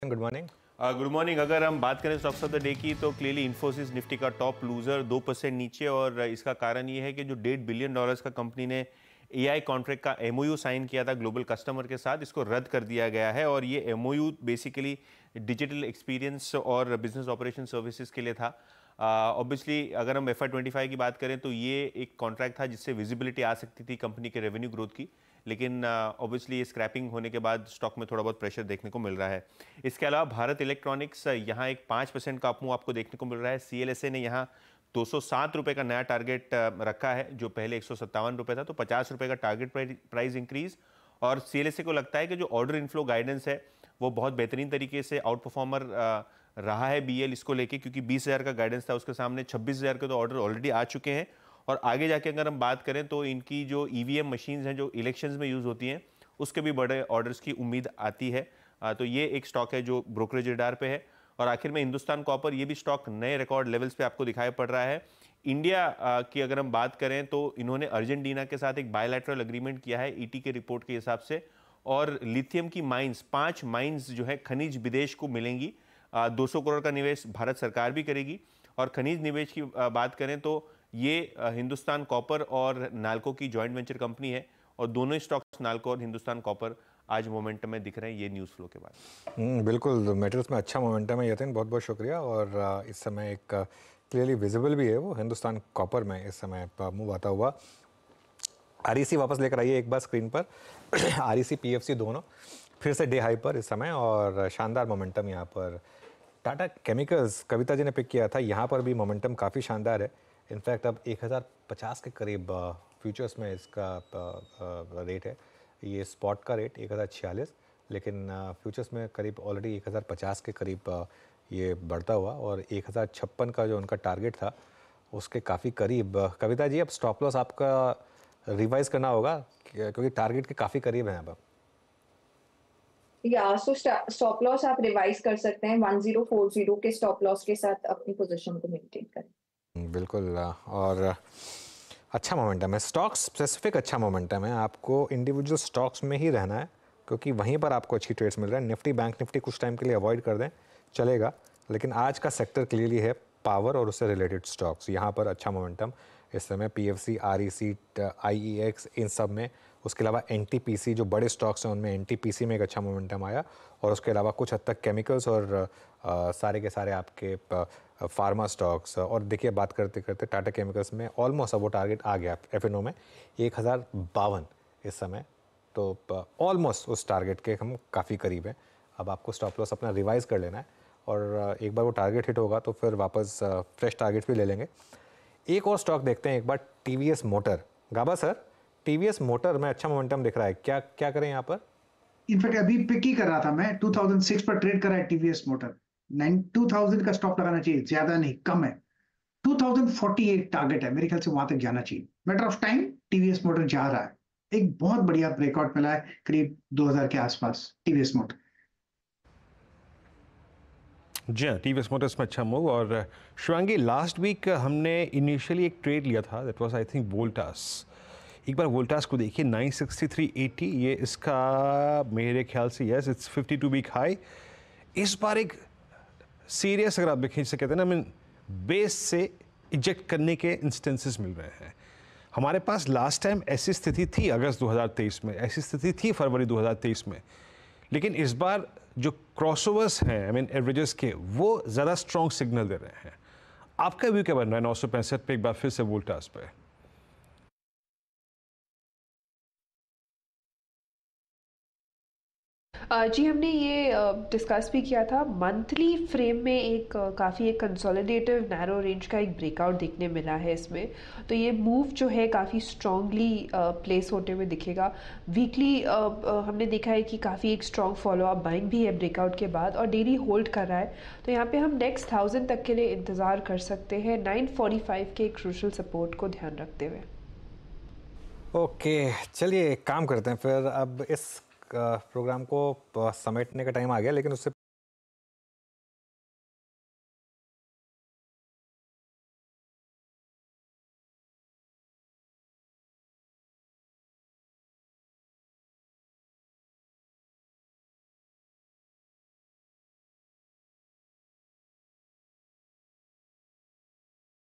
Good morning. Good morning. अगर हम बात करें स्टॉक्स ऑफ द डे की तो क्लियरली इन्फोसिस निफ्टी का टॉप लूजर 2% नीचे, और इसका कारण ये है कि जो $1.5 बिलियन का कंपनी ने एआई कॉन्ट्रैक्ट का एमओयू साइन किया था ग्लोबल कस्टमर के साथ, इसको रद्द कर दिया गया है। और ये एमओयू बेसिकली डिजिटल एक्सपीरियंस और बिजनेस ऑपरेशन सर्विसेज के लिए था। ऑब्वियसली अगर हम FY25 की बात करें तो ये एक कॉन्ट्रैक्ट था जिससे विजिबिलिटी आ सकती थी कंपनी के रेवेन्यू ग्रोथ की, लेकिन ऑब्वियसली ये स्क्रैपिंग होने के बाद स्टॉक में थोड़ा बहुत प्रेशर देखने को मिल रहा है। इसके अलावा भारत इलेक्ट्रॉनिक्स यहाँ एक 5% का अपमूव आपको देखने को मिल रहा है। CLSA ने यहाँ 207 रुपये का नया टारगेट रखा है, जो पहले 157 रुपये था, तो 50 रुपये का टारगेट प्राइस इंक्रीज। और CLSA को लगता है कि जो ऑर्डर इनफ्लो गाइडेंस है वो बहुत बेहतरीन तरीके से आउट परफॉर्मर रहा है BL इसको लेके, क्योंकि 20,000 का गाइडेंस था, उसके सामने 26,000 के तो ऑर्डर ऑलरेडी आ चुके हैं। और आगे जाके अगर हम बात करें तो इनकी जो EVM मशीन्स हैं जो इलेक्शंस में यूज़ होती हैं उसके भी बड़े ऑर्डर्स की उम्मीद आती है। तो ये एक स्टॉक है जो ब्रोकरेज रडार पे है। और आखिर में हिंदुस्तान कॉपर, ये भी स्टॉक नए रिकॉर्ड लेवल्स पे आपको दिखाई पड़ रहा है। इंडिया की अगर हम बात करें तो इन्होंने अर्जेंटीना के साथ एक बायलैटरल एग्रीमेंट किया है ET के रिपोर्ट के हिसाब से, और लिथियम की माइंस 5 माइंस जो है खनिज विदेश को मिलेंगी। 200 करोड़ का निवेश भारत सरकार भी करेगी। और खनिज निवेश की बात करें तो ये हिंदुस्तान कॉपर और नाल्को की जॉइंट वेंचर कंपनी है, और दोनों ही स्टॉक्स नाल्को और हिंदुस्तान कॉपर आज मोमेंटम में दिख रहे हैं ये न्यूज़ फ्लो के बाद। बिल्कुल, मेटल्स में अच्छा मोमेंटम है यतिन, बहुत बहुत शुक्रिया। और इस समय एक क्लियरली विजिबल भी है वो हिंदुस्तान कॉपर में इस समय मूव आता हुआ। REC वापस लेकर आइए एक बार स्क्रीन पर। REC PFC दोनों फिर से डे हाई पर इस समय, और शानदार मोमेंटम यहाँ पर। टाटा केमिकल्स कविता जी ने पिक किया था, यहाँ पर भी मोमेंटम काफ़ी शानदार है। इनफैक्ट अब 1050 के करीब फ्यूचर्स में इसका रेट है। ये स्पॉट का रेट 1046, लेकिन फ्यूचर्स में करीब ऑलरेडी 1050 के करीब ये बढ़ता हुआ, और 1056 का जो उनका टारगेट था उसके काफ़ी करीब। कविता जी, अब स्टॉप लॉस आपका रिवाइज करना होगा क्योंकि टारगेट के काफ़ी करीब हैं अब। सो स्टॉप लॉस आप रिवाइज कर सकते हैं 1040 के स्टॉप लॉस के साथ अपनी पोजीशन को मेंटेन करें। बिल्कुल। और अच्छा मोमेंटम है, स्टॉक स्पेसिफिक अच्छा मोमेंटम है। आपको इंडिविजुअल स्टॉक्स में ही रहना है क्योंकि वहीं पर आपको अच्छी ट्रेड्स मिल रहे हैं। निफ्टी बैंक निफ्टी कुछ टाइम के लिए अवॉइड कर दें, चलेगा, लेकिन आज का सेक्टर क्लियरली है पावर और उससे रिलेटेड स्टॉक्स। यहाँ पर अच्छा मोमेंटम इस समय PFC, REC, IEX इन सब में। उसके अलावा NTPC जो बड़े स्टॉक्स हैं उनमें NTPC में एक अच्छा मोमेंटम आया, और उसके अलावा कुछ हद तक केमिकल्स और सारे के सारे आपके फार्मा स्टॉक्स। और देखिए, बात करते करते टाटा केमिकल्स में ऑलमोस्ट अब वो टारगेट आ गया FNO में 1052 इस समय, तो ऑलमोस्ट उस टारगेट के हम काफ़ी करीब हैं। अब आपको स्टॉप लॉस अपना रिवाइज कर लेना है, और एक बार वो टारगेट हिट होगा तो फिर वापस फ्रेश टारगेट भी ले लेंगे। एक और स्टॉक देखते हैं एक बार, TVS मोटर। गाबा सर, TVS मोटर में अच्छा मोमेंटम दिख रहा है, क्या क्या करें यहाँ पर? इनफैक्ट अभी पिक ही कर रहा था मैं, 2006 पर ट्रेड करा है TVS मोटर। 2000 का स्टॉप लगाना चाहिए, ज्यादा नहीं, कम है। 2048 टारगेट है, मेरे ख्याल से वहां तक जाना चाहिए। Matter of time, TVS motor जा रहा है। एक बहुत बढ़िया ब्रेकआउट मिला है करीब 2000 के आसपास TVS मोटर। जी हाँ, TVS मोटर्स में अच्छा मूव। और शिवांगी, लास्ट वीक हमने इनिशियली एक ट्रेड लिया था, that was I think Voltas. एक बार वोल्टास को देखिए, 963.80 ये इसका मेरे ख्याल से यस इट्स 52 वीक हाई। इस बार एक सीरियस, अगर आप देखें जिसे कहते हैं ना, मीन बेस से इजेक्ट करने के इंस्टेंसेस मिल रहे हैं। हमारे पास लास्ट टाइम ऐसी स्थिति थी अगस्त 2023 में, ऐसी स्थिति थी फरवरी 2023 में, लेकिन इस बार जो क्रॉसओवर्स हैं आई मीन एवरेजेस के, वो ज़्यादा स्ट्रॉन्ग सिग्नल दे रहे हैं। आपका व्यू क्या बन रहा है 965 पे एक बार फिर से वोल्टास पे? जी, हमने ये डिस्कस भी किया था। मंथली फ्रेम में एक काफ़ी एक कंसोलिडेटिव नैरो रेंज का एक ब्रेकआउट देखने मिला है इसमें, तो ये मूव जो है काफ़ी स्ट्रांगली प्लेस होते हुए दिखेगा। वीकली हमने देखा है कि काफ़ी एक स्ट्रॉन्ग फॉलोअप बाइंग भी है ब्रेकआउट के बाद, और डेली होल्ड कर रहा है। तो यहाँ पे हम नेक्स्ट 1000 तक के लिए इंतज़ार कर सकते हैं, 945 के क्रूशल सपोर्ट को ध्यान रखते हुए। ओके, चलिए एक काम करते हैं फिर। अब इस प्रोग्राम को समेटने का टाइम आ गया, लेकिन उससे